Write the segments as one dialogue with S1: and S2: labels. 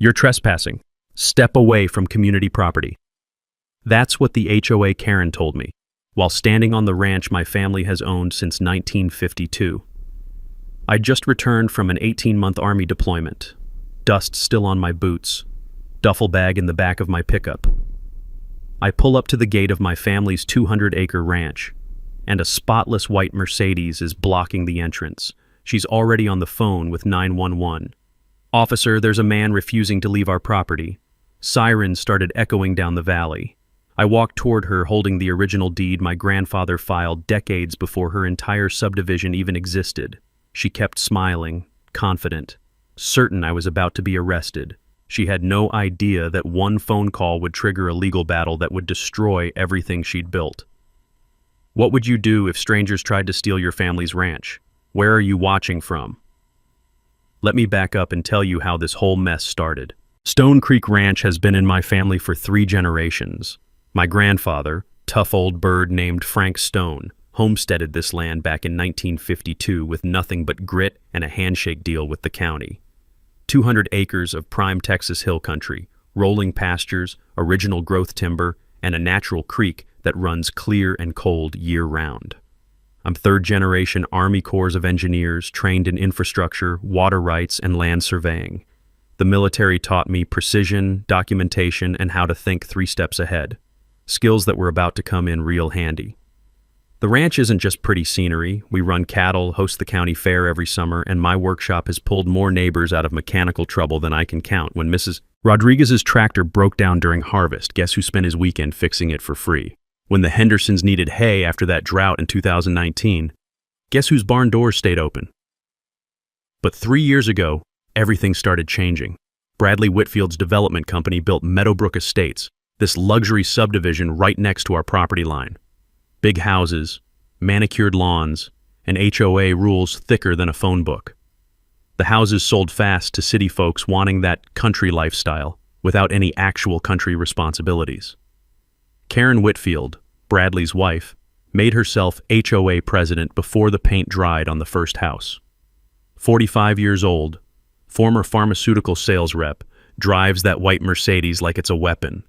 S1: You're trespassing. Step away from community property. That's what the HOA Karen told me, while standing on the ranch my family has owned since 1952. I'd just returned from an 18-month Army deployment, dust still on my boots, duffel bag in the back of my pickup. I pull up to the gate of my family's 200-acre ranch, and a spotless white Mercedes is blocking the entrance. She's already on the phone with 911. "Officer, there's a man refusing to leave our property." Sirens started echoing down the valley. I walked toward her holding the original deed my grandfather filed decades before her entire subdivision even existed. She kept smiling, confident, certain I was about to be arrested. She had no idea that one phone call would trigger a legal battle that would destroy everything she'd built. "What would you do if strangers tried to steal your family's ranch? Where are you watching from?" Let me back up and tell you how this whole mess started. Stone Creek Ranch has been in my family for 3 generations. My grandfather, tough old bird named Frank Stone, homesteaded this land back in 1952 with nothing but grit and a handshake deal with the county. 200 acres of prime Texas hill country, rolling pastures, original growth timber, and a natural creek that runs clear and cold year-round. I'm 3rd-generation Army Corps of Engineers trained in infrastructure, water rights, and land surveying. The military taught me precision, documentation, and how to think 3 steps ahead, skills that were about to come in real handy. The ranch isn't just pretty scenery. We run cattle, host the county fair every summer, and my workshop has pulled more neighbors out of mechanical trouble than I can count. When Mrs. Rodriguez's tractor broke down during harvest, guess who spent his weekend fixing it for free? When the Hendersons needed hay after that drought in 2019, guess whose barn doors stayed open? But 3 years ago, everything started changing. Bradley Whitfield's development company built Meadowbrook Estates, this luxury subdivision right next to our property line. Big houses, manicured lawns, and HOA rules thicker than a phone book. The houses sold fast to city folks wanting that country lifestyle without any actual country responsibilities. Karen Whitfield, Bradley's wife, made herself HOA president before the paint dried on the first house. 45 years old, former pharmaceutical sales rep, drives that white Mercedes like it's a weapon.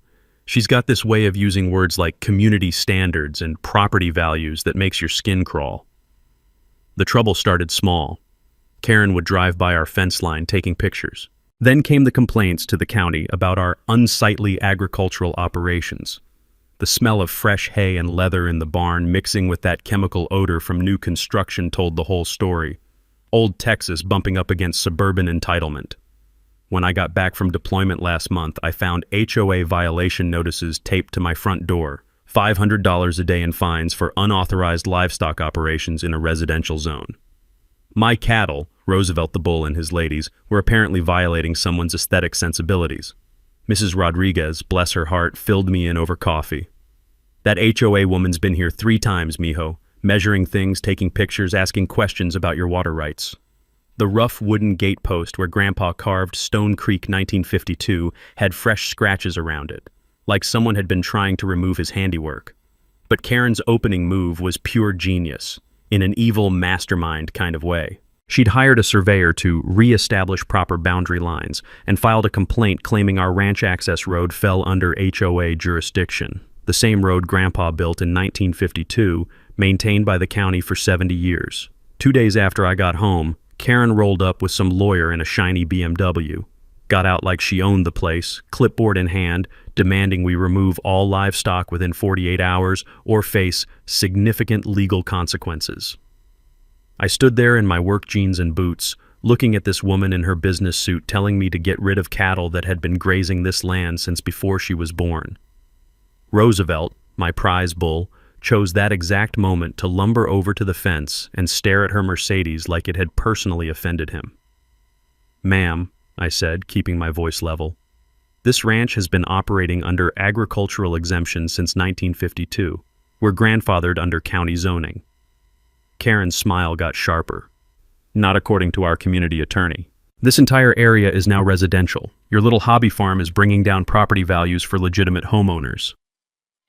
S1: She's got this way of using words like community standards and property values that makes your skin crawl. The trouble started small. Karen would drive by our fence line taking pictures. Then came the complaints to the county about our unsightly agricultural operations. The smell of fresh hay and leather in the barn mixing with that chemical odor from new construction told the whole story. Old Texas bumping up against suburban entitlement. When I got back from deployment last month, I found HOA violation notices taped to my front door. $500 a day in fines for unauthorized livestock operations in a residential zone. My cattle, Roosevelt the bull and his ladies, were apparently violating someone's aesthetic sensibilities. Mrs. Rodriguez, bless her heart, filled me in over coffee. "That HOA woman's been here 3 times, mijo, measuring things, taking pictures, asking questions about your water rights." The rough wooden gate post where Grandpa carved Stone Creek 1952 had fresh scratches around it, like someone had been trying to remove his handiwork. But Karen's opening move was pure genius, in an evil mastermind kind of way. She'd hired a surveyor to re-establish proper boundary lines and filed a complaint claiming our ranch access road fell under HOA jurisdiction, the same road Grandpa built in 1952, maintained by the county for 70 years. 2 days after I got home, Karen rolled up with some lawyer in a shiny BMW, got out like she owned the place, clipboard in hand, demanding we remove all livestock within 48 hours or face significant legal consequences. I stood there in my work jeans and boots, looking at this woman in her business suit telling me to get rid of cattle that had been grazing this land since before she was born. Roosevelt, my prize bull, chose that exact moment to lumber over to the fence and stare at her Mercedes like it had personally offended him. "Ma'am," I said, keeping my voice level, "this ranch has been operating under agricultural exemption since 1952. We're grandfathered under county zoning." Karen's smile got sharper. "Not according to our community attorney. This entire area is now residential. Your little hobby farm is bringing down property values for legitimate homeowners."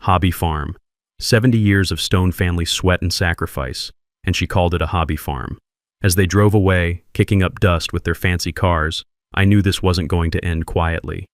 S1: Hobby farm. 70 years of Stone family sweat and sacrifice, and she called it a hobby farm. As they drove away, kicking up dust with their fancy cars, I knew this wasn't going to end quietly.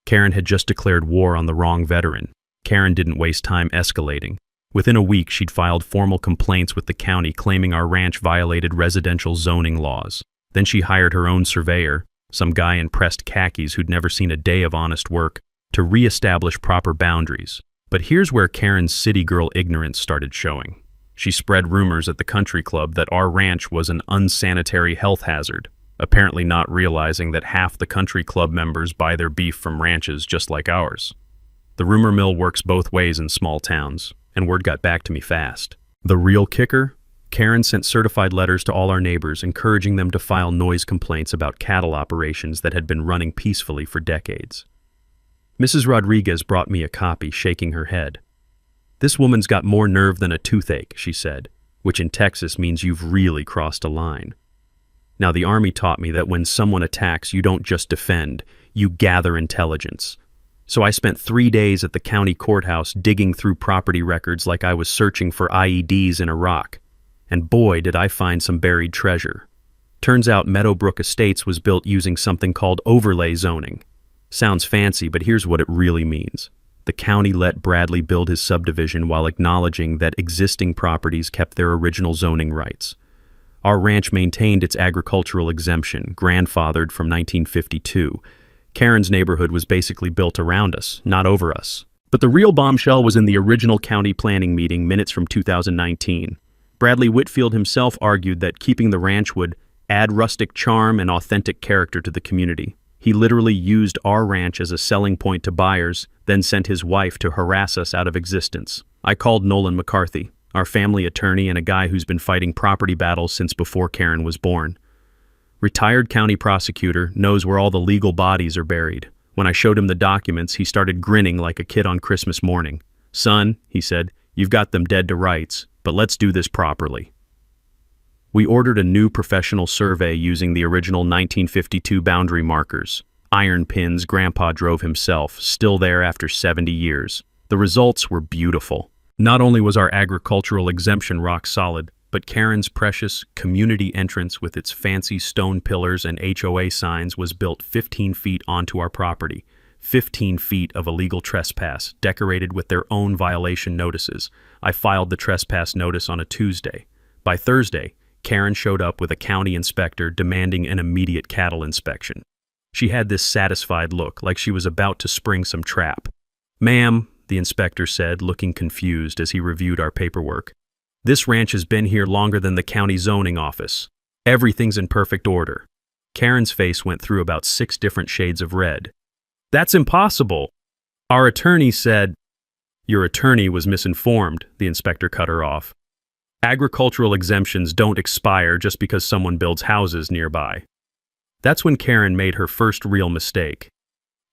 S1: Karen had just declared war on the wrong veteran. Karen didn't waste time escalating. Within a week, she'd filed formal complaints with the county claiming our ranch violated residential zoning laws. Then she hired her own surveyor, some guy in pressed khakis who'd never seen a day of honest work, to reestablish proper boundaries. But here's where Karen's city girl ignorance started showing. She spread rumors at the country club that our ranch was an unsanitary health hazard, apparently not realizing that half the country club members buy their beef from ranches just like ours. The rumor mill works both ways in small towns, and word got back to me fast. The real kicker? Karen sent certified letters to all our neighbors encouraging them to file noise complaints about cattle operations that had been running peacefully for decades. Mrs. Rodriguez brought me a copy, shaking her head. "This woman's got more nerve than a toothache," she said, which in Texas means you've really crossed a line. Now, the Army taught me that when someone attacks, you don't just defend, you gather intelligence. So I spent 3 days at the county courthouse digging through property records like I was searching for IEDs in Iraq. And boy, did I find some buried treasure. Turns out Meadowbrook Estates was built using something called overlay zoning. Sounds fancy, but here's what it really means. The county let Bradley build his subdivision while acknowledging that existing properties kept their original zoning rights. Our ranch maintained its agricultural exemption, grandfathered from 1952. Karen's neighborhood was basically built around us, not over us. But the real bombshell was in the original county planning meeting minutes from 2019. Bradley Whitfield himself argued that keeping the ranch would add rustic charm and authentic character to the community. He literally used our ranch as a selling point to buyers, then sent his wife to harass us out of existence. I called Nolan McCarthy, our family attorney and a guy who's been fighting property battles since before Karen was born. Retired county prosecutor, knows where all the legal bodies are buried. When I showed him the documents, he started grinning like a kid on Christmas morning. "Son," he said, "you've got them dead to rights, but let's do this properly." We ordered a new professional survey using the original 1952 boundary markers. Iron pins Grandpa drove himself, still there after 70 years. The results were beautiful. Not only was our agricultural exemption rock solid, but Karen's precious community entrance with its fancy stone pillars and HOA signs was built 15 feet onto our property. 15 feet of illegal trespass, decorated with their own violation notices. I filed the trespass notice on a Tuesday. By Thursday, Karen showed up with a county inspector demanding an immediate cattle inspection. She had this satisfied look, like she was about to spring some trap. "Ma'am," the inspector said, looking confused as he reviewed our paperwork, "this ranch has been here longer than the county zoning office. Everything's in perfect order." Karen's face went through about 6 different shades of red. "That's impossible. Our attorney said—" "Your attorney was misinformed," the inspector cut her off. "Agricultural exemptions don't expire just because someone builds houses nearby." That's when Karen made her first real mistake.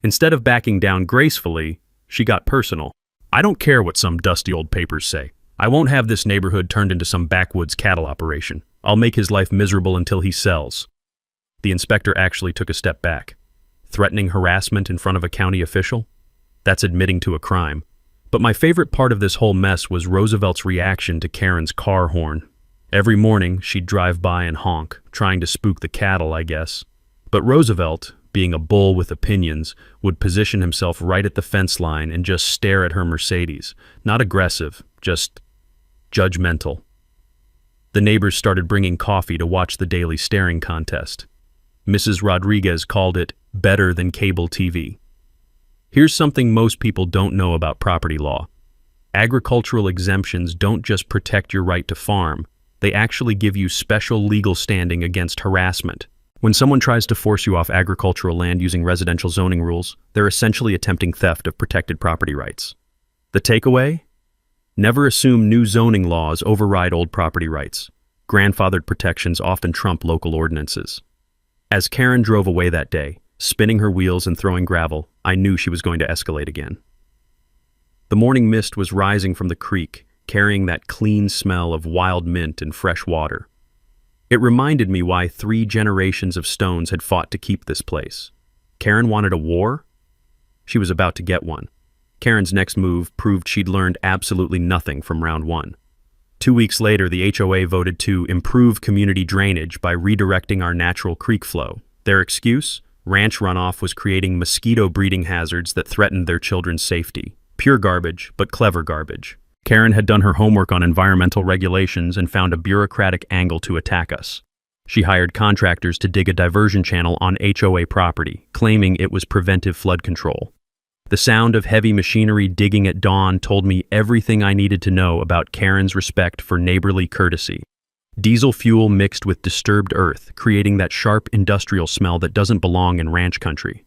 S1: Instead of backing down gracefully, she got personal. "I don't care what some dusty old papers say. I won't have this neighborhood turned into some backwoods cattle operation. I'll make his life miserable until he sells." The inspector actually took a step back. Threatening harassment in front of a county official? That's admitting to a crime. But my favorite part of this whole mess was Roosevelt's reaction to Karen's car horn. Every morning, she'd drive by and honk, trying to spook the cattle, I guess. But Roosevelt, being a bull with opinions, would position himself right at the fence line and just stare at her Mercedes. Not aggressive, just judgmental. The neighbors started bringing coffee to watch the daily staring contest. Mrs. Rodriguez called it better than cable TV. Here's something most people don't know about property law. Agricultural exemptions don't just protect your right to farm, they actually give you special legal standing against harassment. When someone tries to force you off agricultural land using residential zoning rules, they're essentially attempting theft of protected property rights. The takeaway? Never assume new zoning laws override old property rights. Grandfathered protections often trump local ordinances. As Karen drove away that day, spinning her wheels and throwing gravel, I knew she was going to escalate again. The morning mist was rising from the creek, carrying that clean smell of wild mint and fresh water. It reminded me why 3 generations of Stones had fought to keep this place. Karen wanted a war? She was about to get one. Karen's next move proved she'd learned absolutely nothing from round 1. 2 weeks later, the HOA voted to improve community drainage by redirecting our natural creek flow. Their excuse? Ranch runoff was creating mosquito breeding hazards that threatened their children's safety. Pure garbage, but clever garbage. Karen had done her homework on environmental regulations and found a bureaucratic angle to attack us. She hired contractors to dig a diversion channel on HOA property, claiming it was preventive flood control. The sound of heavy machinery digging at dawn told me everything I needed to know about Karen's respect for neighborly courtesy. Diesel fuel mixed with disturbed earth, creating that sharp industrial smell that doesn't belong in ranch country.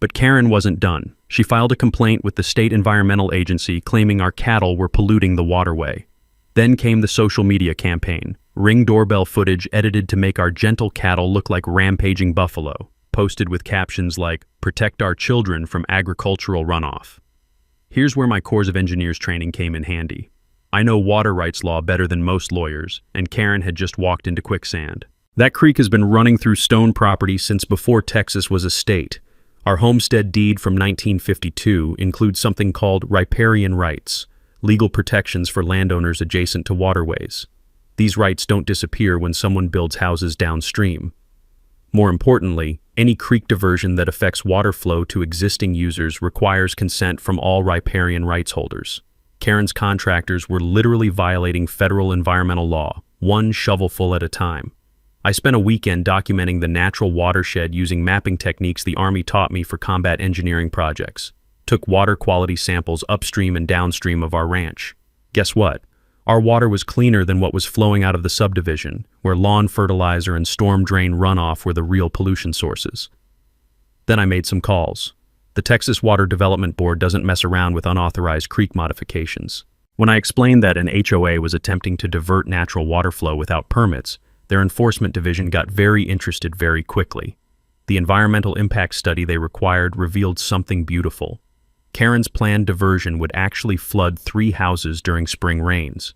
S1: But Karen wasn't done. She filed a complaint with the state environmental agency claiming our cattle were polluting the waterway. Then came the social media campaign. Ring doorbell footage edited to make our gentle cattle look like rampaging buffalo, posted with captions like, "Protect our children from agricultural runoff." Here's where my Corps of Engineers training came in handy. I know water rights law better than most lawyers, and Karen had just walked into quicksand. That creek has been running through stone property since before Texas was a state. Our homestead deed from 1952 includes something called riparian rights, legal protections for landowners adjacent to waterways. These rights don't disappear when someone builds houses downstream. More importantly, any creek diversion that affects water flow to existing users requires consent from all riparian rights holders. Karen's contractors were literally violating federal environmental law, one shovelful at a time. I spent a weekend documenting the natural watershed using mapping techniques the Army taught me for combat engineering projects. Took water quality samples upstream and downstream of our ranch. Guess what? Our water was cleaner than what was flowing out of the subdivision, where lawn fertilizer and storm drain runoff were the real pollution sources. Then I made some calls. The Texas Water Development Board doesn't mess around with unauthorized creek modifications. When I explained that an HOA was attempting to divert natural water flow without permits, their enforcement division got very interested very quickly. The environmental impact study they required revealed something beautiful. Karen's planned diversion would actually flood 3 houses during spring rains.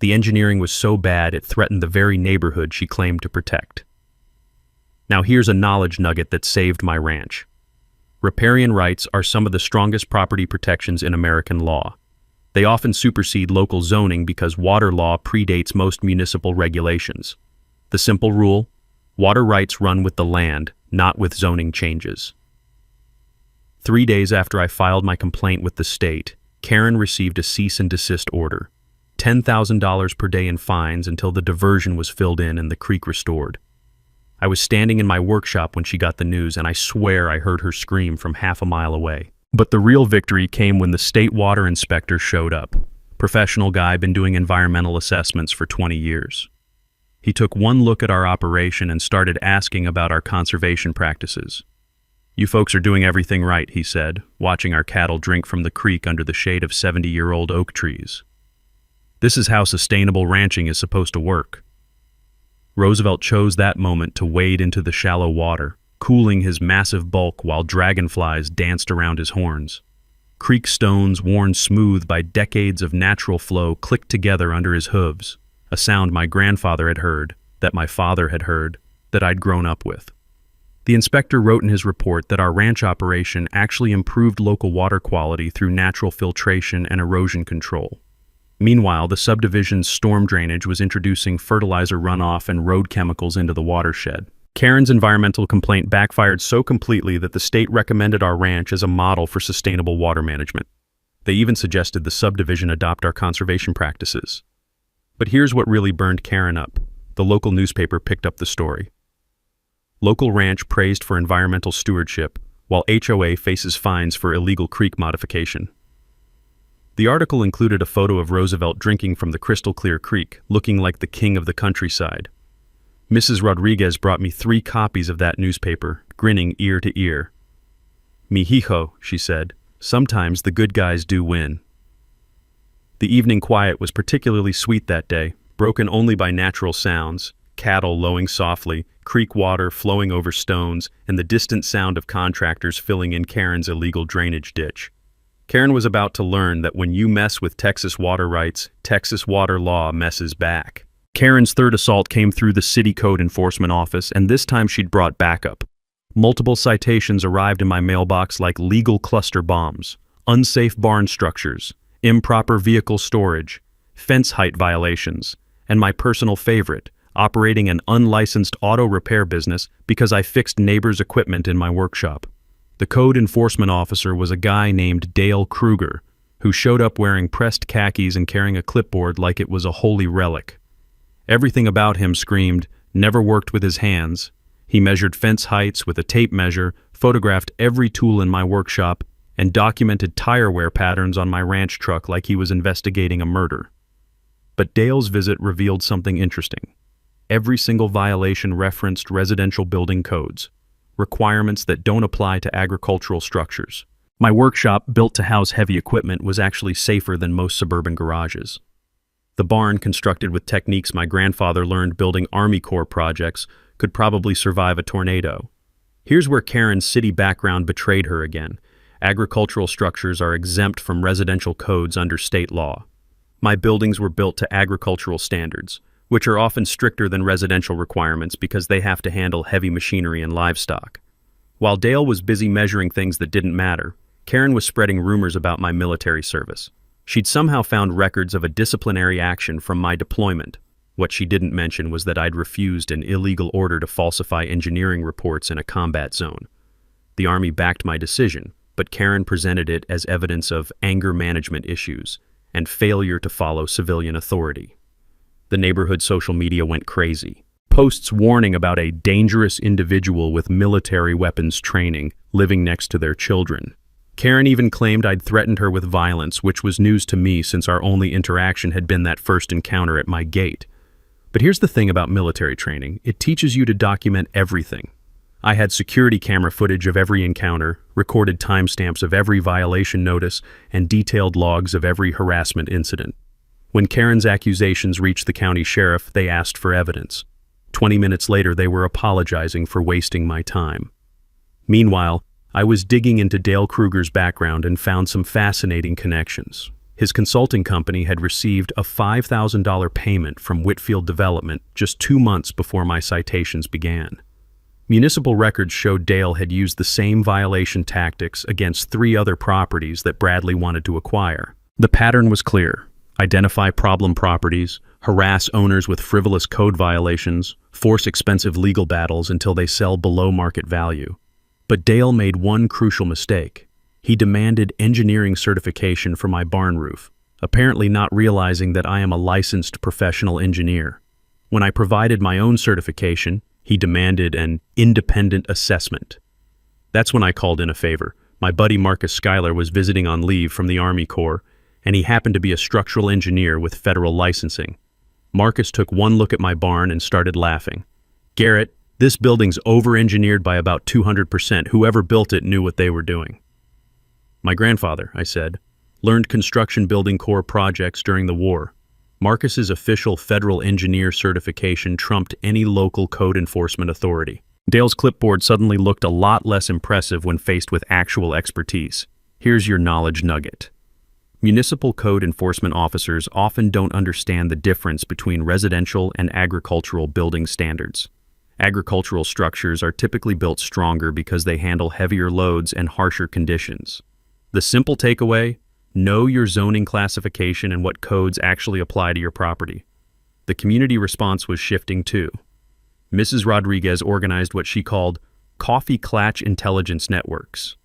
S1: The engineering was so bad it threatened the very neighborhood she claimed to protect. Now here's a knowledge nugget that saved my ranch. Riparian rights are some of the strongest property protections in American law. They often supersede local zoning because water law predates most municipal regulations. The simple rule: water rights run with the land, not with zoning changes. 3 days after I filed my complaint with the state, Karen received a cease and desist order. $10,000 per day in fines until the diversion was filled in and the creek restored. I was standing in my workshop when she got the news, and I swear I heard her scream from half a mile away. But the real victory came when the state water inspector showed up. Professional guy, been doing environmental assessments for 20 years. He took one look at our operation and started asking about our conservation practices. "You folks are doing everything right," he said, watching our cattle drink from the creek under the shade of 70-year-old oak trees. "This is how sustainable ranching is supposed to work." Roosevelt chose that moment to wade into the shallow water, cooling his massive bulk while dragonflies danced around his horns. Creek stones, worn smooth by decades of natural flow, clicked together under his hooves, a sound my grandfather had heard, that my father had heard, that I'd grown up with. The inspector wrote in his report that our ranch operation actually improved local water quality through natural filtration and erosion control. Meanwhile, the subdivision's storm drainage was introducing fertilizer runoff and road chemicals into the watershed. Karen's environmental complaint backfired so completely that the state recommended our ranch as a model for sustainable water management. They even suggested the subdivision adopt our conservation practices. But here's what really burned Karen up. The local newspaper picked up the story. Local ranch praised for environmental stewardship, while HOA faces fines for illegal creek modification. The article included a photo of Roosevelt drinking from the crystal-clear creek, looking like the king of the countryside. Mrs. Rodriguez brought me 3 copies of that newspaper, grinning ear to ear. "Mijijo," she said, "sometimes the good guys do win." The evening quiet was particularly sweet that day, broken only by natural sounds, cattle lowing softly, creek water flowing over stones, and the distant sound of contractors filling in Karen's illegal drainage ditch. Karen was about to learn that when you mess with Texas water rights, Texas water law messes back. Karen's third assault came through the city code enforcement office, and this time she'd brought backup. Multiple citations arrived in my mailbox like legal cluster bombs, unsafe barn structures, improper vehicle storage, fence height violations, and my personal favorite, operating an unlicensed auto repair business because I fixed neighbors' equipment in my workshop. The code enforcement officer was a guy named Dale Kruger, who showed up wearing pressed khakis and carrying a clipboard like it was a holy relic. Everything about him screamed, never worked with his hands. He measured fence heights with a tape measure, photographed every tool in my workshop, and documented tire wear patterns on my ranch truck like he was investigating a murder. But Dale's visit revealed something interesting. Every single violation referenced residential building codes, requirements that don't apply to agricultural structures. My workshop, built to house heavy equipment, was actually safer than most suburban garages. The barn, constructed with techniques my grandfather learned building Army Corps projects, could probably survive a tornado. Here's where Karen's city background betrayed her again. Agricultural structures are exempt from residential codes under state law. My buildings were built to agricultural standards, which are often stricter than residential requirements because they have to handle heavy machinery and livestock. While Dale was busy measuring things that didn't matter, Karen was spreading rumors about my military service. She'd somehow found records of a disciplinary action from my deployment. What she didn't mention was that I'd refused an illegal order to falsify engineering reports in a combat zone. The Army backed my decision, but Karen presented it as evidence of anger management issues and failure to follow civilian authority. The neighborhood social media went crazy. Posts warning about a dangerous individual with military weapons training living next to their children. Karen even claimed I'd threatened her with violence, which was news to me since our only interaction had been that first encounter at my gate. But here's the thing about military training. It teaches you to document everything. I had security camera footage of every encounter, recorded timestamps of every violation notice, and detailed logs of every harassment incident. When Karen's accusations reached the county sheriff, they asked for evidence. 20 minutes later, they were apologizing for wasting my time. Meanwhile, I was digging into Dale Kruger's background and found some fascinating connections. His consulting company had received a $5,000 payment from Whitfield Development just 2 months before my citations began. Municipal records showed Dale had used the same violation tactics against 3 other properties that Bradley wanted to acquire. The pattern was clear. Identify problem properties, harass owners with frivolous code violations, force expensive legal battles until they sell below market value. But Dale made one crucial mistake. He demanded engineering certification for my barn roof, apparently not realizing that I am a licensed professional engineer. When I provided my own certification, he demanded an independent assessment. That's when I called in a favor. My buddy Marcus Schuyler was visiting on leave from the Army Corps, and he happened to be a structural engineer with federal licensing. Marcus took one look at my barn and started laughing. "Garrett, this building's over-engineered by about 200%. Whoever built it knew what they were doing." "My grandfather," I said, "learned construction building corps projects during the war. Marcus's official federal engineer certification trumped any local code enforcement authority." Dale's clipboard suddenly looked a lot less impressive when faced with actual expertise. Here's your knowledge nugget. Municipal code enforcement officers often don't understand the difference between residential and agricultural building standards. Agricultural structures are typically built stronger because they handle heavier loads and harsher conditions. The simple takeaway: know your zoning classification and what codes actually apply to your property. The community response was shifting too. Mrs. Rodriguez organized what she called coffee clatch intelligence networks.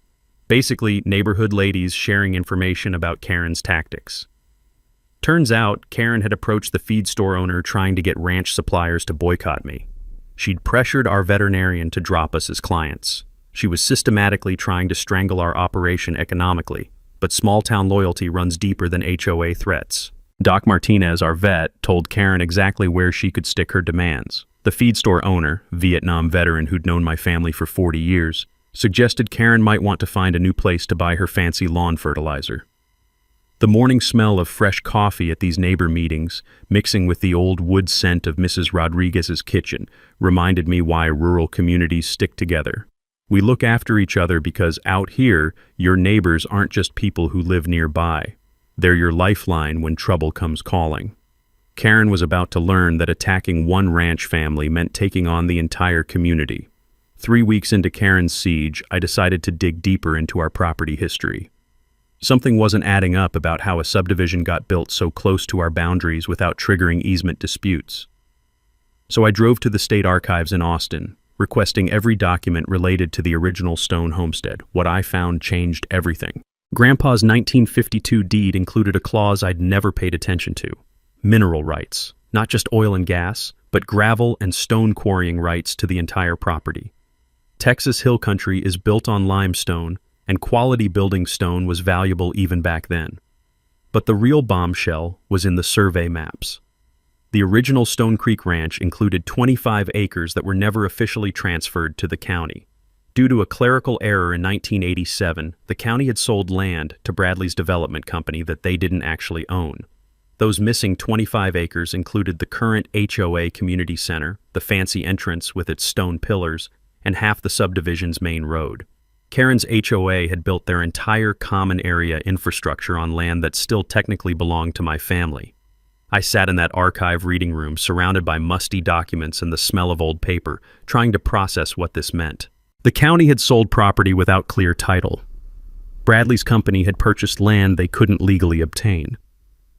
S1: Basically, neighborhood ladies sharing information about Karen's tactics. Turns out, Karen had approached the feed store owner trying to get ranch suppliers to boycott me. She'd pressured our veterinarian to drop us as clients. She was systematically trying to strangle our operation economically, but small-town loyalty runs deeper than HOA threats. Doc Martinez, our vet, told Karen exactly where she could stick her demands. The feed store owner, Vietnam veteran who'd known my family for 40 years, suggested Karen might want to find a new place to buy her fancy lawn fertilizer. The morning smell of fresh coffee at these neighbor meetings, mixing with the old wood scent of Mrs. Rodriguez's kitchen, reminded me why rural communities stick together. We look after each other because out here, your neighbors aren't just people who live nearby. They're your lifeline when trouble comes calling. Karen was about to learn that attacking one ranch family meant taking on the entire community. 3 weeks into Karen's siege, I decided to dig deeper into our property history. Something wasn't adding up about how a subdivision got built so close to our boundaries without triggering easement disputes. So I drove to the state archives in Austin, requesting every document related to the original stone homestead. What I found changed everything. Grandpa's 1952 deed included a clause I'd never paid attention to. Mineral rights. Not just oil and gas, but gravel and stone quarrying rights to the entire property. Texas Hill Country is built on limestone, and quality building stone was valuable even back then. But the real bombshell was in the survey maps. The original Stone Creek Ranch included 25 acres that were never officially transferred to the county. Due to a clerical error in 1987, the county had sold land to Bradley's development company that they didn't actually own. Those missing 25 acres included the current HOA community center, the fancy entrance with its stone pillars, and half the subdivision's main road. Karen's HOA had built their entire common area infrastructure on land that still technically belonged to my family. I sat in that archive reading room surrounded by musty documents and the smell of old paper, trying to process what this meant. The county had sold property without clear title. Bradley's company had purchased land they couldn't legally obtain.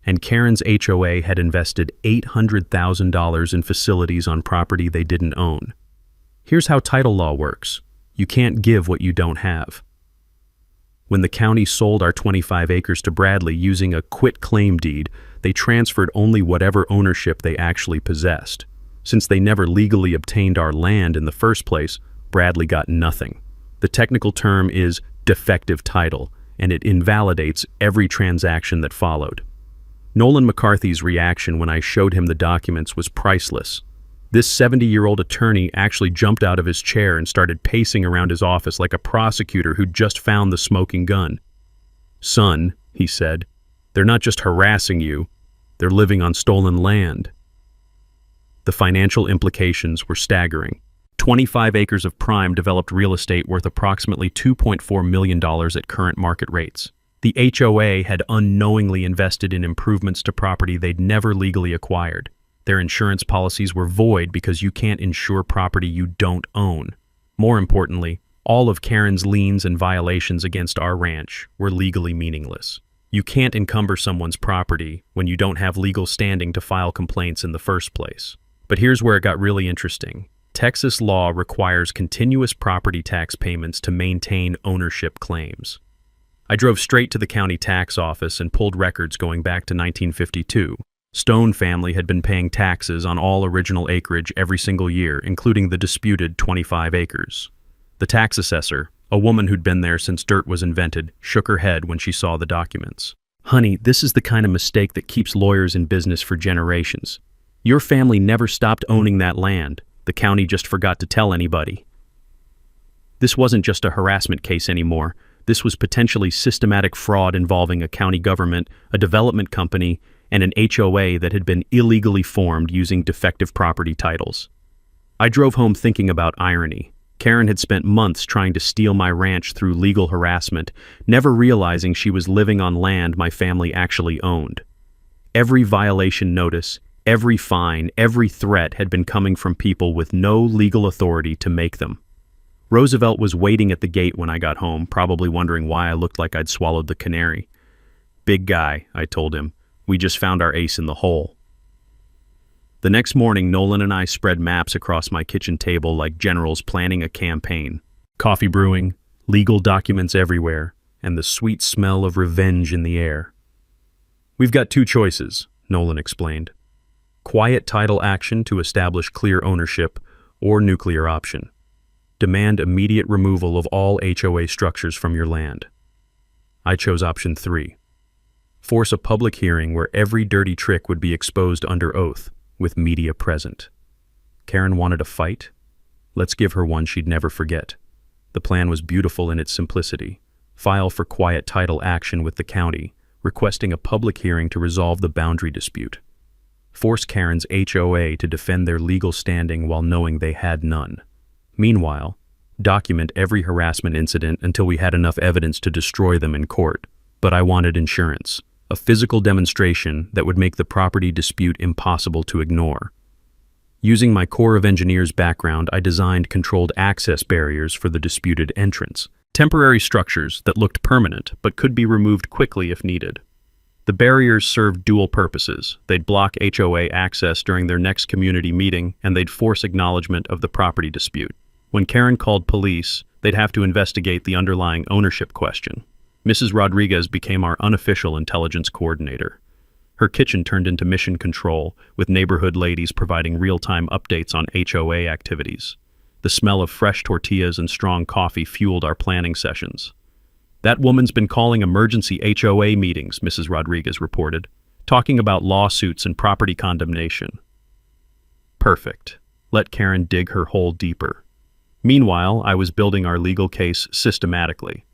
S1: And Karen's HOA had invested $800,000 in facilities on property they didn't own. Here's how title law works. You can't give what you don't have. When the county sold our 25 acres to Bradley using a quit-claim deed, they transferred only whatever ownership they actually possessed. Since they never legally obtained our land in the first place, Bradley got nothing. The technical term is defective title, and it invalidates every transaction that followed. Nolan McCarthy's reaction when I showed him the documents was priceless. This 70-year-old attorney actually jumped out of his chair and started pacing around his office like a prosecutor who'd just found the smoking gun. "Son," he said, "they're not just harassing you, they're living on stolen land." The financial implications were staggering. 25 acres of prime developed real estate worth approximately $2.4 million at current market rates. The HOA had unknowingly invested in improvements to property they'd never legally acquired. Their insurance policies were void because you can't insure property you don't own. More importantly, all of Karen's liens and violations against our ranch were legally meaningless. You can't encumber someone's property when you don't have legal standing to file complaints in the first place. But here's where it got really interesting. Texas law requires continuous property tax payments to maintain ownership claims. I drove straight to the county tax office and pulled records going back to 1952. Stone family had been paying taxes on all original acreage every single year, including the disputed 25 acres. The tax assessor, a woman who'd been there since dirt was invented, shook her head when she saw the documents. "Honey, this is the kind of mistake that keeps lawyers in business for generations. Your family never stopped owning that land. The county just forgot to tell anybody." This wasn't just a harassment case anymore. This was potentially systematic fraud involving a county government, a development company, and an HOA that had been illegally formed using defective property titles. I drove home thinking about irony. Karen had spent months trying to steal my ranch through legal harassment, never realizing she was living on land my family actually owned. Every violation notice, every fine, every threat had been coming from people with no legal authority to make them. Roosevelt was waiting at the gate when I got home, probably wondering why I looked like I'd swallowed the canary. "Big guy," I told him. "We just found our ace in the hole." The next morning, Nolan and I spread maps across my kitchen table like generals planning a campaign. Coffee brewing, legal documents everywhere, and the sweet smell of revenge in the air. "We've got two choices," Nolan explained. "Quiet title action to establish clear ownership, or nuclear option. Demand immediate removal of all HOA structures from your land." I chose option 3. Force a public hearing where every dirty trick would be exposed under oath, with media present. Karen wanted a fight? Let's give her one she'd never forget. The plan was beautiful in its simplicity. File for quiet title action with the county, requesting a public hearing to resolve the boundary dispute. Force Karen's HOA to defend their legal standing while knowing they had none. Meanwhile, document every harassment incident until we had enough evidence to destroy them in court. But I wanted insurance. A physical demonstration that would make the property dispute impossible to ignore. Using my Corps of Engineers background, I designed controlled access barriers for the disputed entrance, temporary structures that looked permanent but could be removed quickly if needed. The barriers served dual purposes. They'd block HOA access during their next community meeting, and they'd force acknowledgement of the property dispute. When Karen called police, they'd have to investigate the underlying ownership question. Mrs. Rodriguez became our unofficial intelligence coordinator. Her kitchen turned into mission control, with neighborhood ladies providing real-time updates on HOA activities. The smell of fresh tortillas and strong coffee fueled our planning sessions. "That woman's been calling emergency HOA meetings," Mrs. Rodriguez reported, "talking about lawsuits and property condemnation." Perfect. Let Karen dig her hole deeper. Meanwhile, I was building our legal case systematically.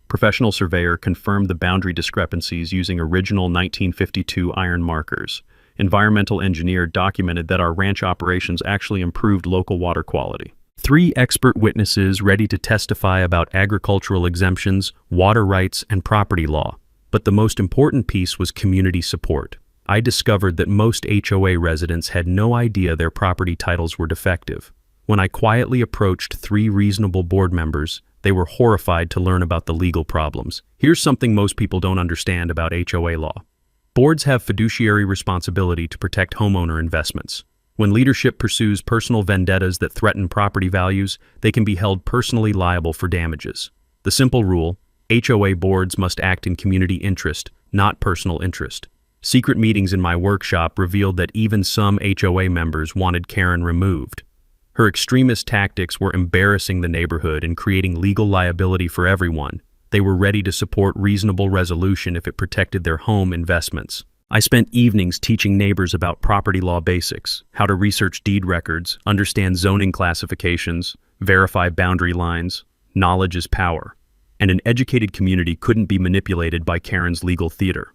S1: Professional surveyor confirmed the boundary discrepancies using original 1952 iron markers. Environmental engineer documented that our ranch operations actually improved local water quality. 3 expert witnesses ready to testify about agricultural exemptions, water rights, and property law. But the most important piece was community support. I discovered that most HOA residents had no idea their property titles were defective. When I quietly approached 3 reasonable board members, they were horrified to learn about the legal problems. Here's something most people don't understand about HOA law. Boards have fiduciary responsibility to protect homeowner investments. When leadership pursues personal vendettas that threaten property values, they can be held personally liable for damages. The simple rule: HOA boards must act in community interest, not personal interest. Secret meetings in my workshop revealed that even some HOA members wanted Karen removed. Her extremist tactics were embarrassing the neighborhood and creating legal liability for everyone. They were ready to support reasonable resolution if it protected their home investments. I spent evenings teaching neighbors about property law basics, how to research deed records, understand zoning classifications, verify boundary lines. Knowledge is power. And an educated community couldn't be manipulated by Karen's legal theater.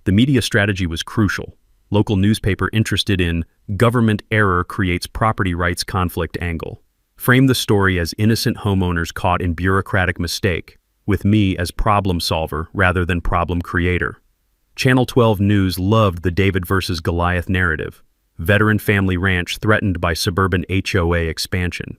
S1: The media strategy was crucial. Local newspaper interested in "government error creates property rights conflict" angle framed the story as innocent homeowners caught in bureaucratic mistake, with me as problem solver rather than problem creator. Channel 12 News loved the David versus Goliath narrative. Veteran family ranch threatened by suburban HOA expansion.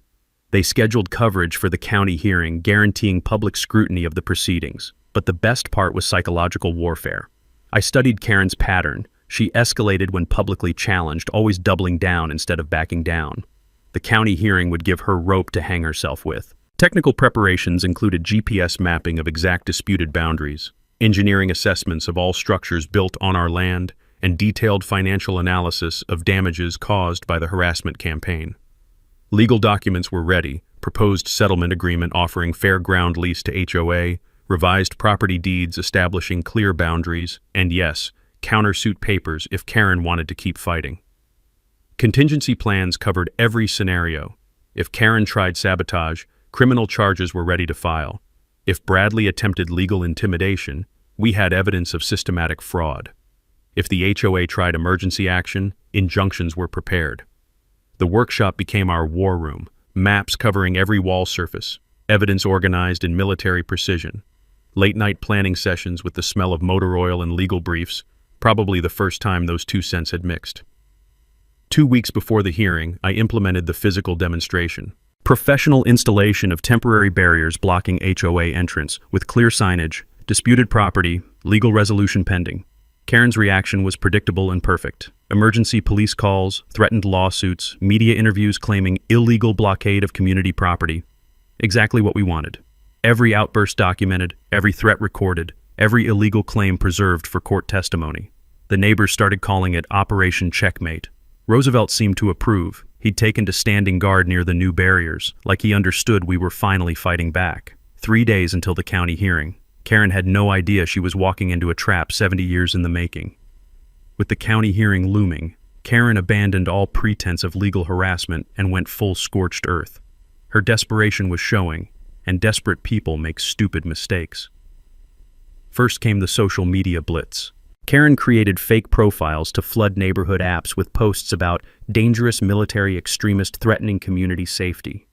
S1: They scheduled coverage for the county hearing, guaranteeing public scrutiny of the proceedings. But the best part was psychological warfare. I studied Karen's pattern. She escalated when publicly challenged, always doubling down instead of backing down. The county hearing would give her rope to hang herself with. Technical preparations included GPS mapping of exact disputed boundaries, engineering assessments of all structures built on our land, and detailed financial analysis of damages caused by the harassment campaign. Legal documents were ready: proposed settlement agreement offering fair ground lease to HOA, revised property deeds establishing clear boundaries, and yes, countersuit papers if Karen wanted to keep fighting. Contingency plans covered every scenario. If Karen tried sabotage, criminal charges were ready to file. If Bradley attempted legal intimidation, we had evidence of systematic fraud. If the HOA tried emergency action, injunctions were prepared. The workshop became our war room, maps covering every wall surface, evidence organized in military precision. Late-night planning sessions with the smell of motor oil and legal briefs, probably the first time those 2 scents had mixed. 2 weeks before the hearing, I implemented the physical demonstration. Professional installation of temporary barriers blocking HOA entrance with clear signage, disputed property, legal resolution pending. Karen's reaction was predictable and perfect. Emergency police calls, threatened lawsuits, media interviews claiming illegal blockade of community property. Exactly what we wanted. Every outburst documented, every threat recorded, every illegal claim preserved for court testimony. The neighbors started calling it Operation Checkmate. Roosevelt seemed to approve. He'd taken to standing guard near the new barriers, like he understood we were finally fighting back. 3 days until the county hearing. Karen had no idea she was walking into a trap 70 years in the making. With the county hearing looming, Karen abandoned all pretense of legal harassment and went full scorched earth. Her desperation was showing, and desperate people make stupid mistakes. First came the social media blitz. Karen created fake profiles to flood neighborhood apps with posts about dangerous military extremist threatening community safety.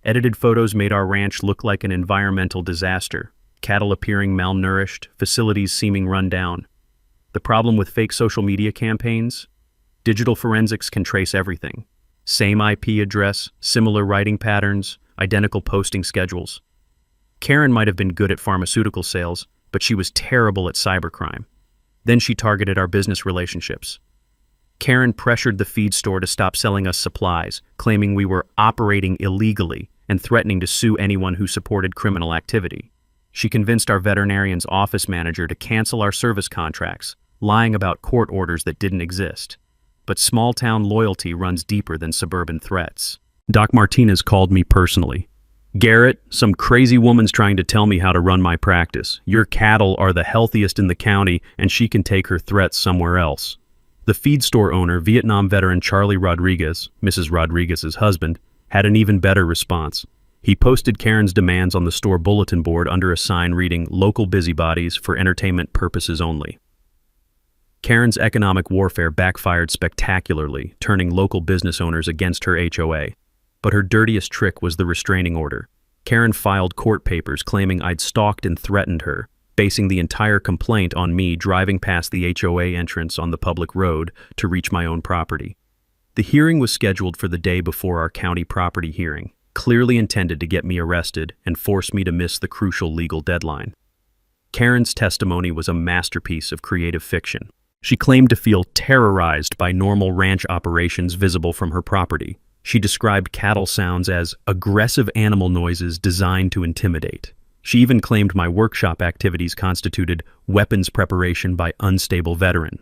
S1: Edited photos made our ranch look like an environmental disaster, cattle appearing malnourished, facilities seeming run down. The problem with fake social media campaigns? Digital forensics can trace everything. Same IP address, similar writing patterns, identical posting schedules. Karen might have been good at pharmaceutical sales, but she was terrible at cybercrime. Then she targeted our business relationships. Karen pressured the feed store to stop selling us supplies, claiming we were operating illegally and threatening to sue anyone who supported criminal activity. She convinced our veterinarian's office manager to cancel our service contracts, lying about court orders that didn't exist. But small-town loyalty runs deeper than suburban threats. Doc Martinez called me personally. "Garrett, some crazy woman's trying to tell me how to run my practice. Your cattle are the healthiest in the county, and she can take her threats somewhere else." The feed store owner, Vietnam veteran Charlie Rodriguez, Mrs. Rodriguez's husband, had an even better response. He posted Karen's demands on the store bulletin board under a sign reading, "Local busybodies for entertainment purposes only." Karen's economic warfare backfired spectacularly, turning local business owners against her HOA. But her dirtiest trick was the restraining order. Karen filed court papers claiming I'd stalked and threatened her, basing the entire complaint on me driving past the HOA entrance on the public road to reach my own property. The hearing was scheduled for the day before our county property hearing, clearly intended to get me arrested and force me to miss the crucial legal deadline. Karen's testimony was a masterpiece of creative fiction. She claimed to feel terrorized by normal ranch operations visible from her property. She described cattle sounds as aggressive animal noises designed to intimidate. She even claimed my workshop activities constituted weapons preparation by unstable veteran.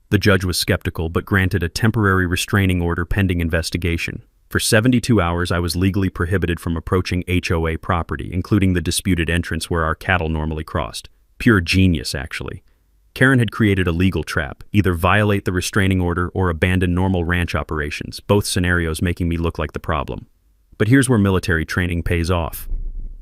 S1: The judge was skeptical but granted a temporary restraining order pending investigation. For 72 hours, I was legally prohibited from approaching HOA property, including the disputed entrance where our cattle normally crossed. Pure genius, actually. Karen had created a legal trap, either violate the restraining order or abandon normal ranch operations, both scenarios making me look like the problem. But here's where military training pays off.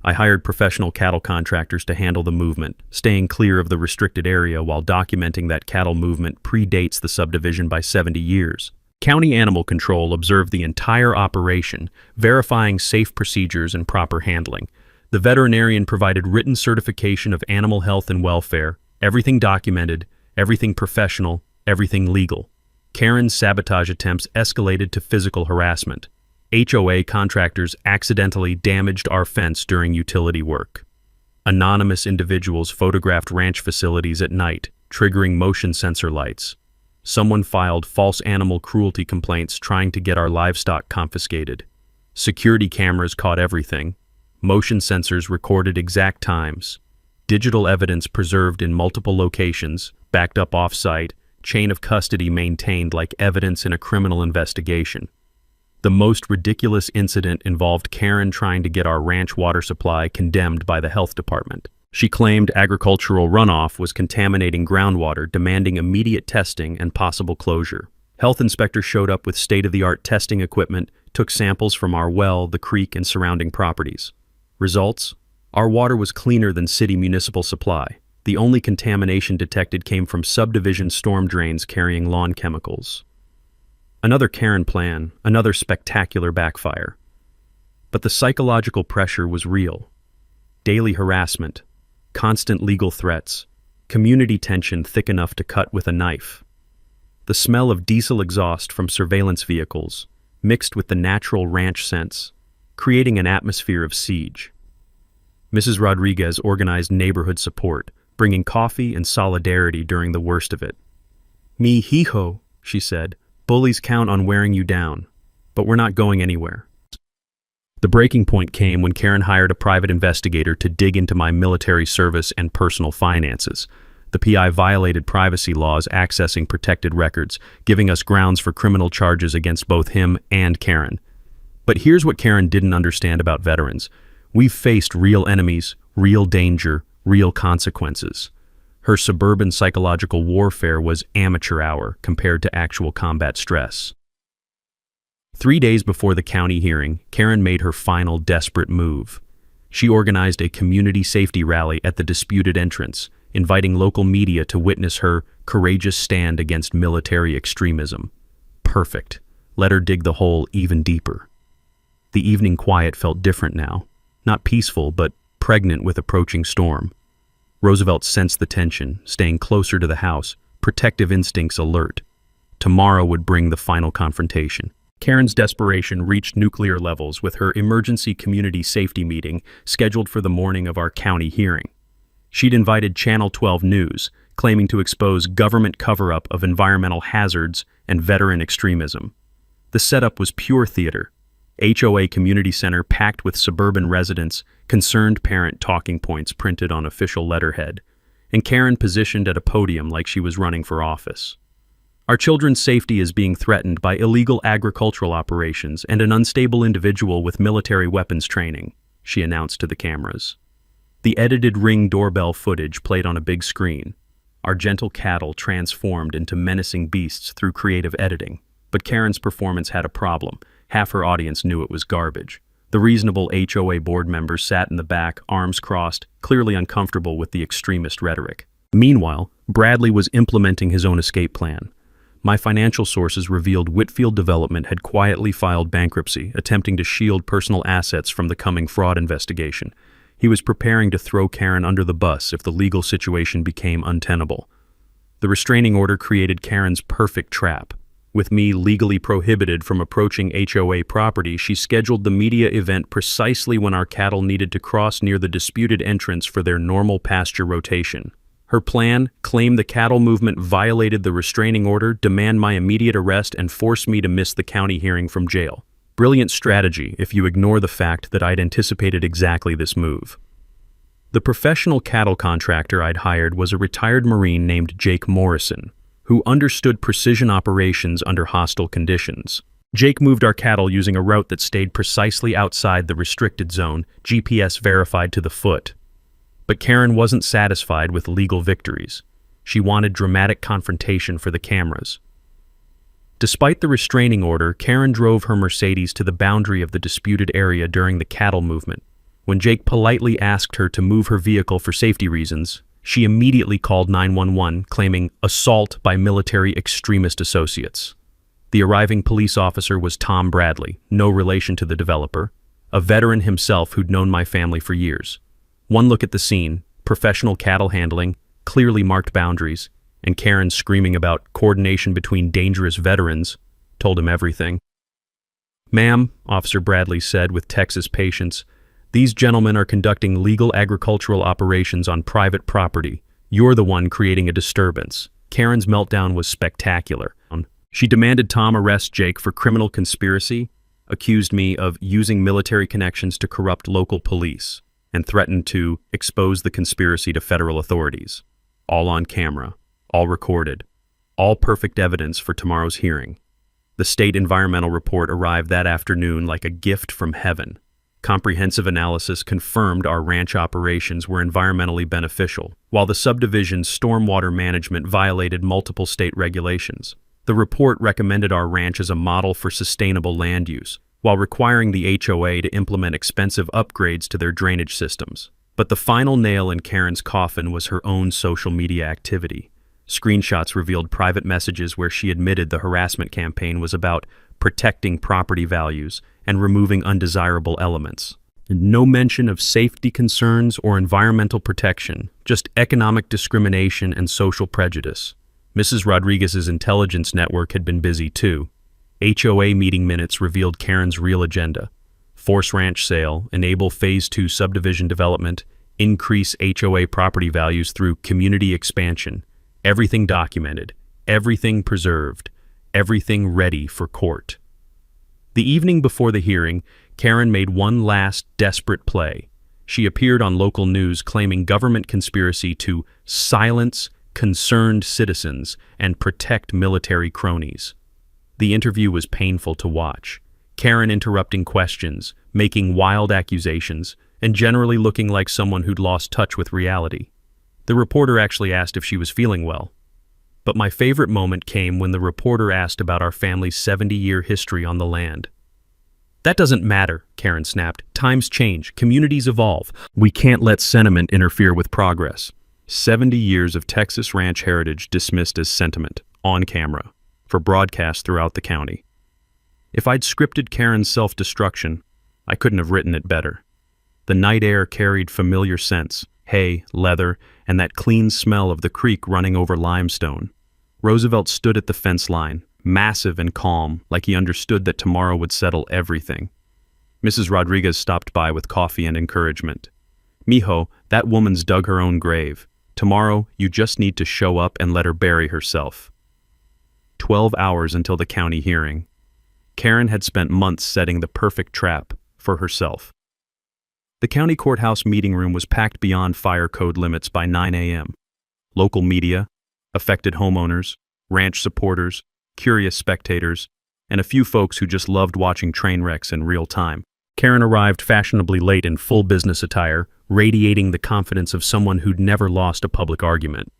S1: I hired professional cattle contractors to handle the movement, staying clear of the restricted area while documenting that cattle movement predates the subdivision by 70 years. County Animal Control observed the entire operation, verifying safe procedures and proper handling. The veterinarian provided written certification of animal health and welfare, everything documented, everything professional, everything legal. Karen's sabotage attempts escalated to physical harassment. HOA contractors accidentally damaged our fence during utility work. Anonymous individuals photographed ranch facilities at night, triggering motion sensor lights. Someone filed false animal cruelty complaints trying to get our livestock confiscated. Security cameras caught everything. Motion sensors recorded exact times. Digital evidence preserved in multiple locations, backed up off-site, chain of custody maintained like evidence in a criminal investigation. The most ridiculous incident involved Karen trying to get our ranch water supply condemned by the health department. She claimed agricultural runoff was contaminating groundwater, demanding immediate testing and possible closure. Health inspectors showed up with state-of-the-art testing equipment, took samples from our well, the creek, and surrounding properties. Results? Our water was cleaner than city municipal supply. The only contamination detected came from subdivision storm drains carrying lawn chemicals. Another Karen plan, another spectacular backfire. But the psychological pressure was real. Daily harassment, constant legal threats, community tension thick enough to cut with a knife. The smell of diesel exhaust from surveillance vehicles, mixed with the natural ranch scents, creating an atmosphere of siege. Mrs. Rodriguez organized neighborhood support, bringing coffee and solidarity during the worst of it. "Mi hijo," she said, "bullies count on wearing you down, but we're not going anywhere." The breaking point came when Karen hired a private investigator to dig into my military service and personal finances. The PI violated privacy laws accessing protected records, giving us grounds for criminal charges against both him and Karen. But here's what Karen didn't understand about veterans. We've faced real enemies, real danger, real consequences. Her suburban psychological warfare was amateur hour compared to actual combat stress. 3 days before the county hearing, Karen made her final desperate move. She organized a community safety rally at the disputed entrance, inviting local media to witness her courageous stand against military extremism. Perfect. Let her dig the hole even deeper. The evening quiet felt different now. Not peaceful, but pregnant with approaching storm. Roosevelt sensed the tension, staying closer to the house, protective instincts alert. Tomorrow would bring the final confrontation. Karen's desperation reached nuclear levels with her emergency community safety meeting scheduled for the morning of our county hearing. She'd invited Channel 12 News, claiming to expose government cover-up of environmental hazards and veteran extremism. The setup was pure theater. HOA community center packed with suburban residents, concerned parent talking points printed on official letterhead, and Karen positioned at a podium like she was running for office. Our children's safety is being threatened by illegal agricultural operations and an unstable individual with military weapons training, she announced to the cameras. The edited Ring doorbell footage played on a big screen. Our gentle cattle transformed into menacing beasts through creative editing. But Karen's performance had a problem. Half her audience knew it was garbage. The reasonable HOA board members sat in the back, arms crossed, clearly uncomfortable with the extremist rhetoric. Meanwhile, Bradley was implementing his own escape plan. My financial sources revealed Whitfield Development had quietly filed bankruptcy, attempting to shield personal assets from the coming fraud investigation. He was preparing to throw Karen under the bus if the legal situation became untenable. The restraining order created Karen's perfect trap. With me legally prohibited from approaching HOA property, she scheduled the media event precisely when our cattle needed to cross near the disputed entrance for their normal pasture rotation. Her plan: claim the cattle movement violated the restraining order, demand my immediate arrest, and force me to miss the county hearing from jail. Brilliant strategy if you ignore the fact that I'd anticipated exactly this move. The professional cattle contractor I'd hired was a retired Marine named Jake Morrison, who understood precision operations under hostile conditions. Jake moved our cattle using a route that stayed precisely outside the restricted zone, GPS verified to the foot. But Karen wasn't satisfied with legal victories. She wanted dramatic confrontation for the cameras. Despite the restraining order, Karen drove her Mercedes to the boundary of the disputed area during the cattle movement. When Jake politely asked her to move her vehicle for safety reasons, she immediately called 911, claiming assault by military extremist associates. The arriving police officer was Tom Bradley, no relation to the developer, a veteran himself who'd known my family for years. One look at the scene, professional cattle handling, clearly marked boundaries, and Karen screaming about coordination between dangerous veterans, told him everything. "Ma'am," Officer Bradley said with Texas patience, "these gentlemen are conducting legal agricultural operations on private property. You're the one creating a disturbance." Karen's meltdown was spectacular. She demanded Tom arrest Jake for criminal conspiracy, accused me of using military connections to corrupt local police, and threatened to expose the conspiracy to federal authorities. All on camera, all recorded, all perfect evidence for tomorrow's hearing. The state environmental report arrived that afternoon like a gift from heaven. Comprehensive analysis confirmed our ranch operations were environmentally beneficial, while the subdivision's stormwater management violated multiple state regulations. The report recommended our ranch as a model for sustainable land use, while requiring the HOA to implement expensive upgrades to their drainage systems. But the final nail in Karen's coffin was her own social media activity. Screenshots revealed private messages where she admitted the harassment campaign was about protecting property values and removing undesirable elements. No mention of safety concerns or environmental protection, just economic discrimination and social prejudice. Mrs. Rodriguez's intelligence network had been busy too. HOA meeting minutes revealed Karen's real agenda: force ranch sale, enable Phase 2 subdivision development, increase HOA property values through community expansion. Everything documented, everything preserved, everything ready for court. The evening before the hearing, Karen made one last desperate play. She appeared on local news claiming government conspiracy to silence concerned citizens and protect military cronies. The interview was painful to watch. Karen interrupting questions, making wild accusations, and generally looking like someone who'd lost touch with reality. The reporter actually asked if she was feeling well. But my favorite moment came when the reporter asked about our family's 70-year history on the land. "That doesn't matter," Karen snapped. "Times change, communities evolve. We can't let sentiment interfere with progress." 70 years of Texas ranch heritage dismissed as sentiment, on camera, for broadcast throughout the county. If I'd scripted Karen's self-destruction, I couldn't have written it better. The night air carried familiar scents: hay, leather, and that clean smell of the creek running over limestone. Roosevelt stood at the fence line, massive and calm, like he understood that tomorrow would settle everything. Mrs. Rodriguez stopped by with coffee and encouragement. Mijo, that woman's dug her own grave. Tomorrow, you just need to show up and let her bury herself. 12 hours until the county hearing. Karen had spent months setting the perfect trap for herself. The county courthouse meeting room was packed beyond fire code limits by 9 a.m. Local media, affected homeowners, ranch supporters, curious spectators, and a few folks who just loved watching train wrecks in real time. Karen arrived fashionably late in full business attire, radiating the confidence of someone who'd never lost a public argument.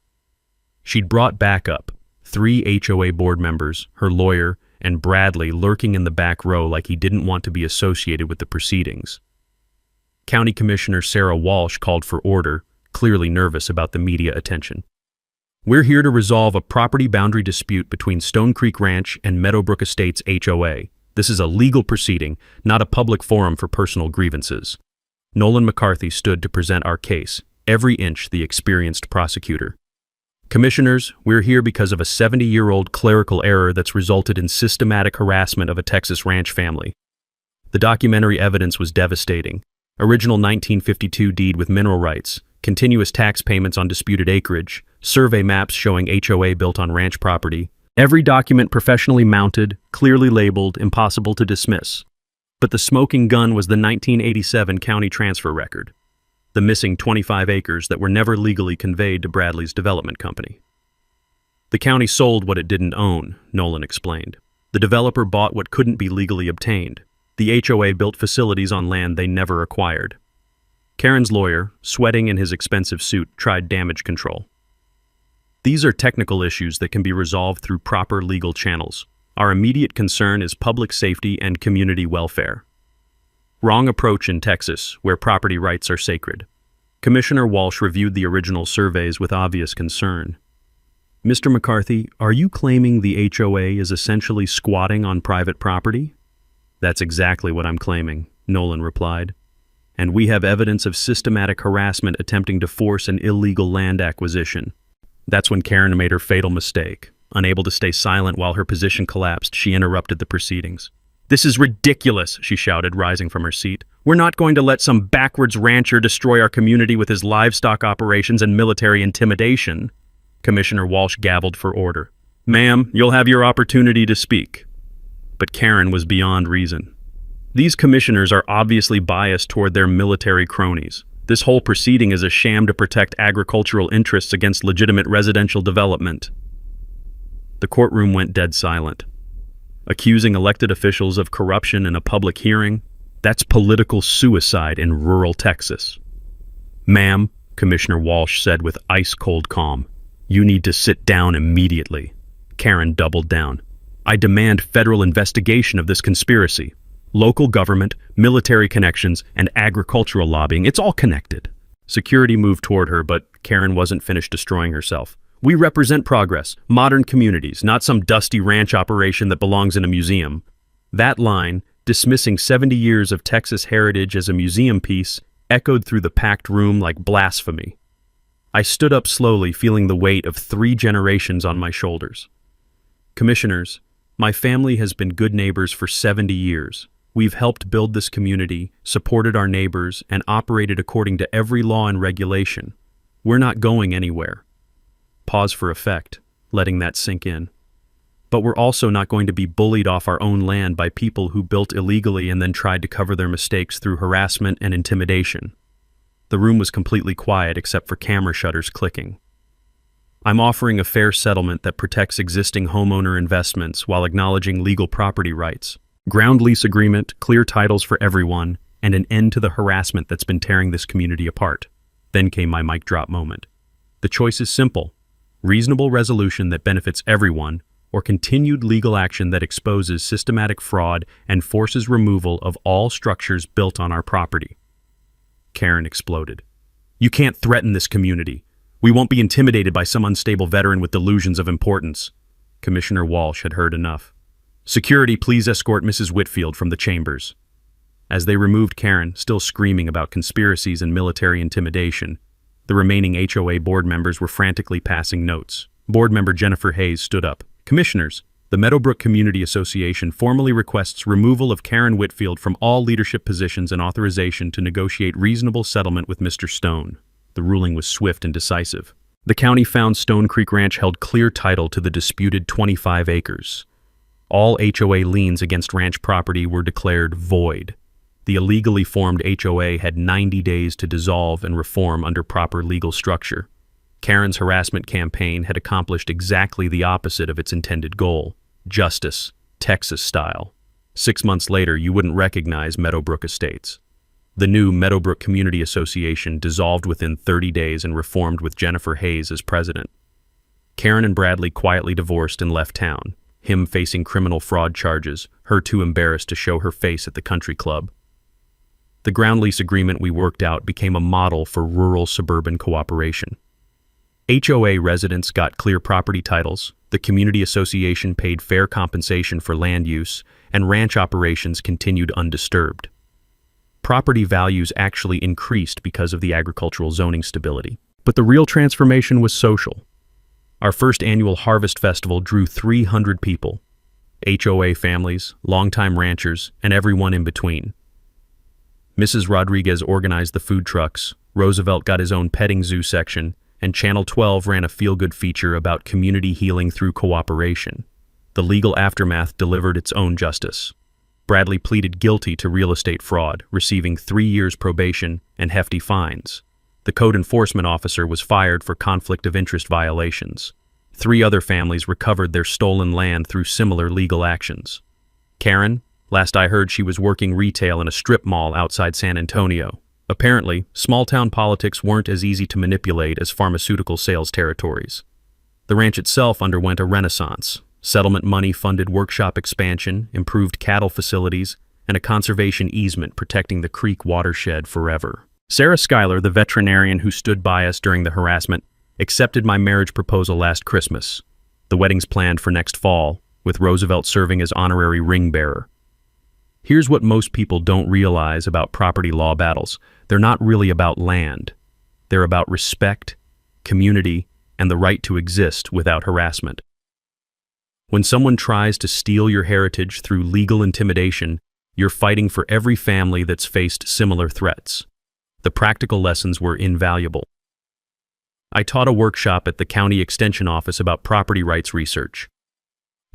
S1: She'd brought backup, 3 HOA board members, her lawyer, and Bradley lurking in the back row like he didn't want to be associated with the proceedings. County Commissioner Sarah Walsh called for order, clearly nervous about the media attention. We're here to resolve a property boundary dispute between Stone Creek Ranch and Meadowbrook Estates HOA. This is a legal proceeding, not a public forum for personal grievances. Nolan McCarthy stood to present our case, every inch the experienced prosecutor. Commissioners, we're here because of a 70-year-old clerical error that's resulted in systematic harassment of a Texas ranch family. The documentary evidence was devastating. Original 1952 deed with mineral rights, continuous tax payments on disputed acreage, survey maps showing HOA built on ranch property. Every document professionally mounted, clearly labeled, impossible to dismiss. But the smoking gun was the 1987 county transfer record. The missing 25 acres that were never legally conveyed to Bradley's development company. The county sold what it didn't own, Nolan explained. The developer bought what couldn't be legally obtained. The HOA built facilities on land they never acquired. Karen's lawyer, sweating in his expensive suit, tried damage control. These are technical issues that can be resolved through proper legal channels. Our immediate concern is public safety and community welfare. Wrong approach in Texas, where property rights are sacred. Commissioner Walsh reviewed the original surveys with obvious concern. Mr. McCarthy, are you claiming the HOA is essentially squatting on private property? That's exactly what I'm claiming, Nolan replied. And we have evidence of systematic harassment attempting to force an illegal land acquisition. That's when Karen made her fatal mistake. Unable to stay silent while her position collapsed, she interrupted the proceedings. "This is ridiculous," she shouted, rising from her seat. "We're not going to let some backwards rancher destroy our community with his livestock operations and military intimidation." Commissioner Walsh gavelled for order. "Ma'am, you'll have your opportunity to speak." But Karen was beyond reason. These commissioners are obviously biased toward their military cronies. This whole proceeding is a sham to protect agricultural interests against legitimate residential development. The courtroom went dead silent. Accusing elected officials of corruption in a public hearing, that's political suicide in rural Texas. "Ma'am," Commissioner Walsh said with ice-cold calm, "you need to sit down immediately." Karen doubled down. "I demand federal investigation of this conspiracy. Local government, military connections, and agricultural lobbying, it's all connected." Security moved toward her, but Karen wasn't finished destroying herself. "We represent progress, modern communities, not some dusty ranch operation that belongs in a museum." That line, dismissing 70 years of Texas heritage as a museum piece, echoed through the packed room like blasphemy. I stood up slowly, feeling the weight of 3 generations on my shoulders. "Commissioners, my family has been good neighbors for 70 years. We've helped build this community, supported our neighbors, and operated according to every law and regulation. We're not going anywhere." Pause for effect, letting that sink in. "But we're also not going to be bullied off our own land by people who built illegally and then tried to cover their mistakes through harassment and intimidation." The room was completely quiet except for camera shutters clicking. "I'm offering a fair settlement that protects existing homeowner investments while acknowledging legal property rights. Ground lease agreement, clear titles for everyone, and an end to the harassment that's been tearing this community apart." Then came my mic drop moment. The choice is simple: reasonable resolution that benefits everyone, or continued legal action that exposes systematic fraud and forces removal of all structures built on our property. Karen exploded. "You can't threaten this community. We won't be intimidated by some unstable veteran with delusions of importance." Commissioner Walsh had heard enough. "Security, please escort Mrs. Whitfield from the chambers." As they removed Karen, still screaming about conspiracies and military intimidation, the remaining HOA board members were frantically passing notes. Board member Jennifer Hayes stood up. "Commissioners, The Meadowbrook Community Association formally requests removal of Karen Whitfield from all leadership positions and authorization to negotiate reasonable settlement with Mr. Stone. The ruling was swift and decisive. The county found Stone Creek Ranch held clear title to the disputed 25 acres. All HOA liens against ranch property were declared void. The illegally formed HOA had 90 days to dissolve and reform under proper legal structure. Karen's harassment campaign had accomplished exactly the opposite of its intended goal: justice, Texas style. 6 months later, you wouldn't recognize Meadowbrook Estates. The new Meadowbrook Community Association dissolved within 30 days and reformed with Jennifer Hayes as president. Karen and Bradley quietly divorced and left town, him facing criminal fraud charges, her too embarrassed to show her face at the country club. The ground lease agreement we worked out became a model for rural-suburban cooperation. HOA residents got clear property titles, the community association paid fair compensation for land use, and ranch operations continued undisturbed. Property values actually increased because of the agricultural zoning stability. But the real transformation was social. Our first annual Harvest Festival drew 300 people: HOA families, longtime ranchers, and everyone in between. Mrs. Rodriguez organized the food trucks, Roosevelt got his own petting zoo section, and Channel 12 ran a feel-good feature about community healing through cooperation. The legal aftermath delivered its own justice. Bradley pleaded guilty to real estate fraud, receiving 3 years probation and hefty fines. The code enforcement officer was fired for conflict of interest violations. 3 other families recovered their stolen land through similar legal actions. Karen, last I heard, she was working retail in a strip mall outside San Antonio. Apparently, small-town politics weren't as easy to manipulate as pharmaceutical sales territories. The ranch itself underwent a renaissance. Settlement money funded workshop expansion, improved cattle facilities, and a conservation easement protecting the creek watershed forever. Sarah Schuyler, the veterinarian who stood by us during the harassment, accepted my marriage proposal last Christmas. The wedding's planned for next fall, with Roosevelt serving as honorary ring bearer. Here's what most people don't realize about property law battles. They're not really about land. They're about respect, community, and the right to exist without harassment. When someone tries to steal your heritage through legal intimidation, you're fighting for every family that's faced similar threats. The practical lessons were invaluable. I taught a workshop at the county extension office about property rights research.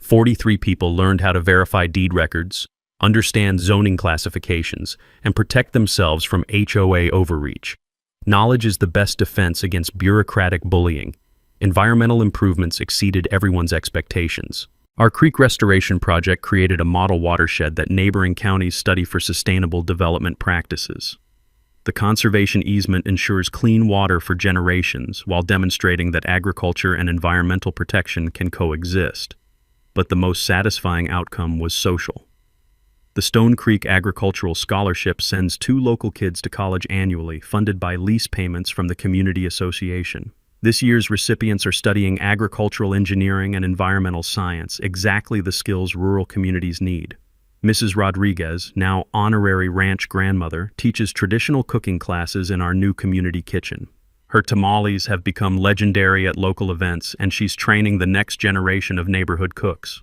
S1: 43 people learned how to verify deed records, understand zoning classifications, and protect themselves from HOA overreach. Knowledge is the best defense against bureaucratic bullying. Environmental improvements exceeded everyone's expectations. Our creek restoration project created a model watershed that neighboring counties study for sustainable development practices. The conservation easement ensures clean water for generations while demonstrating that agriculture and environmental protection can coexist. But the most satisfying outcome was social. The Stone Creek Agricultural Scholarship sends 2 local kids to college annually, funded by lease payments from the Community Association. This year's recipients are studying agricultural engineering and environmental science, exactly the skills rural communities need. Mrs. Rodriguez, now honorary ranch grandmother, teaches traditional cooking classes in our new community kitchen. Her tamales have become legendary at local events, and she's training the next generation of neighborhood cooks.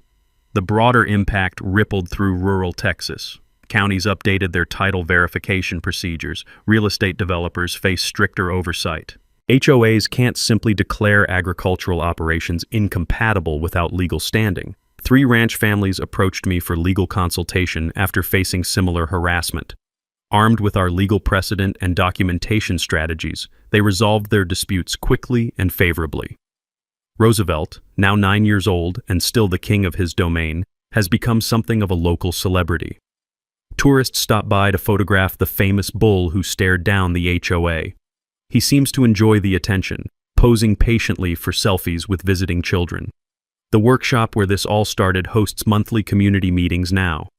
S1: The broader impact rippled through rural Texas. Counties updated their title verification procedures. Real estate developers face stricter oversight. HOAs can't simply declare agricultural operations incompatible without legal standing. 3 ranch families approached me for legal consultation after facing similar harassment. Armed with our legal precedent and documentation strategies, they resolved their disputes quickly and favorably. Roosevelt, now 9 years old and still the king of his domain, has become something of a local celebrity. Tourists stop by to photograph the famous bull who stared down the HOA. He seems to enjoy the attention, posing patiently for selfies with visiting children. The workshop where this all started hosts monthly community meetings now.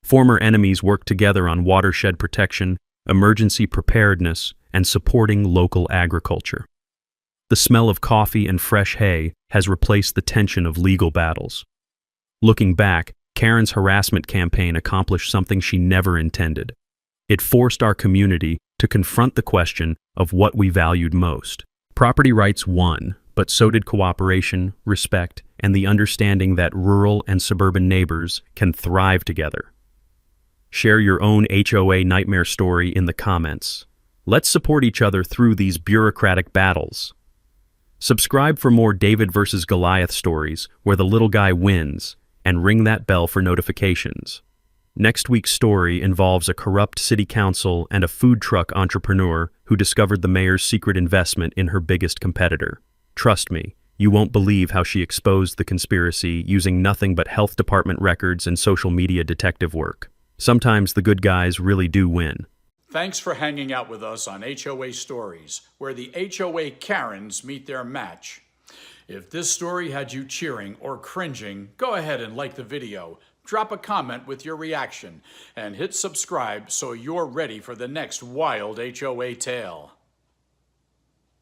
S1: Former enemies work together on watershed protection, emergency preparedness, and supporting local agriculture. The smell of coffee and fresh hay has replaced the tension of legal battles. Looking back, Karen's harassment campaign accomplished something she never intended. It forced our community to confront the question of what we valued most. Property rights won, but so did cooperation, respect, and the understanding that rural and suburban neighbors can thrive together. Share your own HOA nightmare story in the comments. Let's support each other through these bureaucratic battles. Subscribe for more David versus Goliath stories where the little guy wins, and ring that bell for notifications. Next week's story involves a corrupt city council and a food truck entrepreneur who discovered the mayor's secret investment in her biggest competitor. Trust me, you won't believe how she exposed the conspiracy using nothing but health department records and social media detective work. Sometimes the good guys really do win.
S2: Thanks for hanging out with us on HOA Stories, where the HOA Karens meet their match. If this story had you cheering or cringing, go ahead and like the video, drop a comment with your reaction, and hit subscribe so you're ready for the next wild HOA tale.